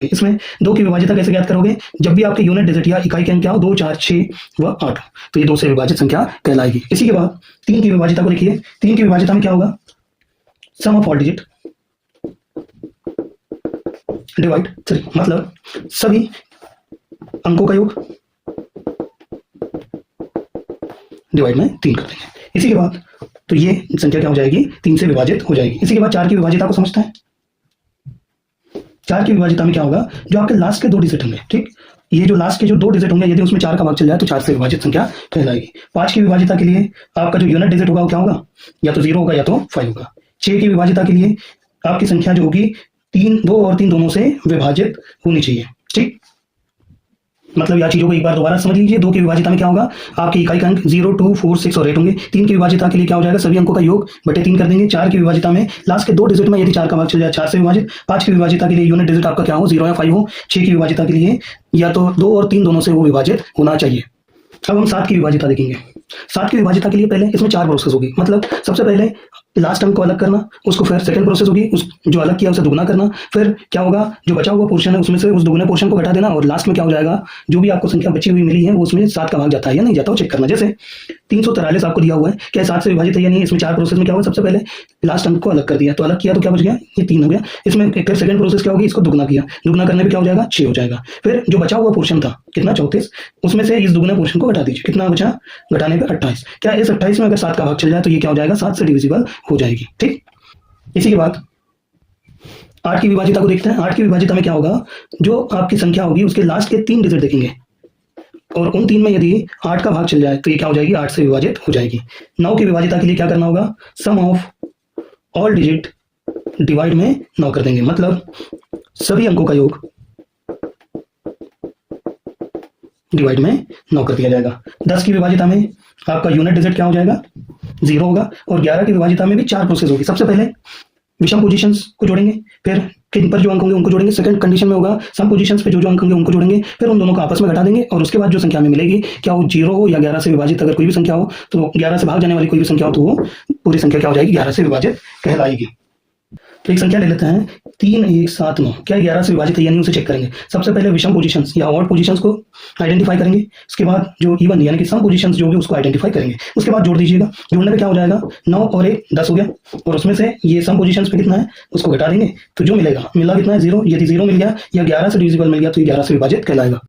इसमें 2 की विभाज्यता कैसे ज्ञात करोगे? जब भी आपके यूनिट डिजिट या इकाई के अंक क्या हो 2, 4, 6 व 8, तो ये 2 से विभाजित संख्या कहलाएगी। इसी के बाद 3 की विभाज्यता को देखिए। 3 की विभाज्यता में क्या होगा? सम ऑफ ऑल डिजिट डिवाइड 3, मतलब सभी अंकों का योग डिवाइड में 3 कर देंगे। इसी के बाद तो ये संख्या क्या हो जाएगी? 3 से विभाजित हो जाएगी। इसी के बाद 4 की विभाज्यता को समझते हैं। 4 की विभाज्यता में क्या होगा? जो आपके लास्ट के 2 डिजिट होंगे, ठीक, ये जो लास्ट के जो 2 डिजिट होंगे यदि उसमें 4 का भाग चल जाए तो 4 से विभाजित संख्या कहलाएगी। 5 की विभाज्यता के लिए आपका जो यूनिट डिजिट होगा वो क्या होगा? या तो 0 होगा या तो 5 होगा। 6 की विभाज्यता के लिए आपकी संख्या जो होगी 3, 2 और 3 दोनों से विभाजित होनी चाहिए, ठीक। मतलब यह चीजों को एक बार दोबारा समझ लीजिए। 2 की विभाज्यता में क्या होगा? आपके इकाई का अंक 0, 2, 4, 6 और 8 होंगे। 3 की विभाज्यता के लिए क्या हो जाएगा? सभी अंकों का योग बटे 3 कर देंगे। 4 की विभाज्यता में लास्ट के 2 डिजिट में यदि 4 का भाग चल जाए 4 से विभाजित। 5 की विभाज्यता के लिए यूनिट डिजिट आपका क्या हो? 0 या 5 हो। 6 की विभाज्यता के लिए या तो 2 और 3 दोनों से वो विभाजित होना चाहिए। अब हम 7 की विभाज्यता देखेंगे। 7 की विभाज्यता के लिए पहले इसमें 4 प्रोसेस होगी। मतलब सबसे पहले लास्ट अंक को अलग करना, उसको फिर सेकंड प्रोसेस होगी, उस जो अलग किया उसे दुगना करना, फिर क्या होगा? जो बचा हुआ पोर्शन है उसमें से उस दुगने पोर्शन को घटा देना, और लास्ट में क्या हो जाएगा? जो भी आपको संख्या बची हुई मिली है वो उसमें 7 का भाग जाता है या नहीं जाता, वो चेक करना। जैसे 343 आपको दिया हुआ है, क्या 7 से विभाजित है या नहीं? इसमें 4 प्रोसेस में क्या होगा? सबसे पहले लास्ट अंक को अलग कर दिया, तो अलग किया तो क्या बच गया? ये 3 हो गया। इसमें फिर सेकंड प्रोसेस क्या होगी? इसको दुगना किया, दुगना करने पे क्या हो जाएगा? 6 हो जाएगा। फिर जो बचा हुआ पोर्शन था कितना? 34, उसमें से इस दुगने पोर्शन को घटा दीजिए। कितना बचा? घटाने पे 28। क्या इस 28 में अगर 7 का भाग चल जाए तो ये क्या हो जाएगा? 7 से डिविजिबल हो जाएगी, ठीक। इसी के बाद 8 की विभाज्यता को देखते हैं। 8 की विभाज्यता में क्या होगा? जो आपकी संख्या होगी उसके लास्ट के 3 डिजिट देखेंगे, और उन 3 में यदि 8 का भाग चल जाए तो ये क्या हो जाएगी? 8 से विभाजित हो जाएगी। 9 की विभाज्यता के लिए क्या करना होगा? सम ऑफ ऑल डिजिट डिवाइड में 9 कर देंगे, मतलब सभी अंकों का योग डिवाइड में 9 कर दिया जाएगा। 10 की विभाज्यता में आपका यूनिट डिजिट क्या हो जाएगा? 0 होगा। और 11 की विभाज्यता में भी 4 प्रोसेस होगी। सबसे पहले विषम पोजीशंस को जोड़ेंगे, फिर किन पर जो अंक होंगे उनको जोड़ेंगे। सेकंड कंडीशन में होगा सम पोजीशंस पे जो अंक होंगे उनको जोड़ेंगे, फिर उन दोनों को आपस में घटा देंगे, और उसके बाद जो संख्या हमें मिलेगी, क्या वो 0 हो या 11 से विभाजित अगर कोई भी संख्या हो, तो 11 से भाग जाने वाली कोई भी संख्या हो तो वो पूरी संख्या क्या हो जाएगी? 11 से विभाजित कहलाएगी। तो एक संख्या ले लेते हैं 3179, क्या 11 से विभाजित है या नहीं उसे चेक करेंगे। सबसे पहले विषम पोजीशंस या ऑड पोजीशंस को आइडेंटिफाई करेंगे, उसके बाद जो इवन यानी कि सम पोजीशंस जो होगी उसको आइडेंटिफाई करेंगे, उसके बाद जोड़ दीजिएगा। जोड़ने पे क्या हो जाएगा? 9 और 1 10 हो गया, और उसमें से ये सम पोजीशंस पे कितना है उसको घटा देंगे, तो जो मिलेगा, मिला कितना है? 0। यदि 0 मिल गया या 11 से डिविजिबल मिल गया तो ये 11 से विभाजित कहलाएगा।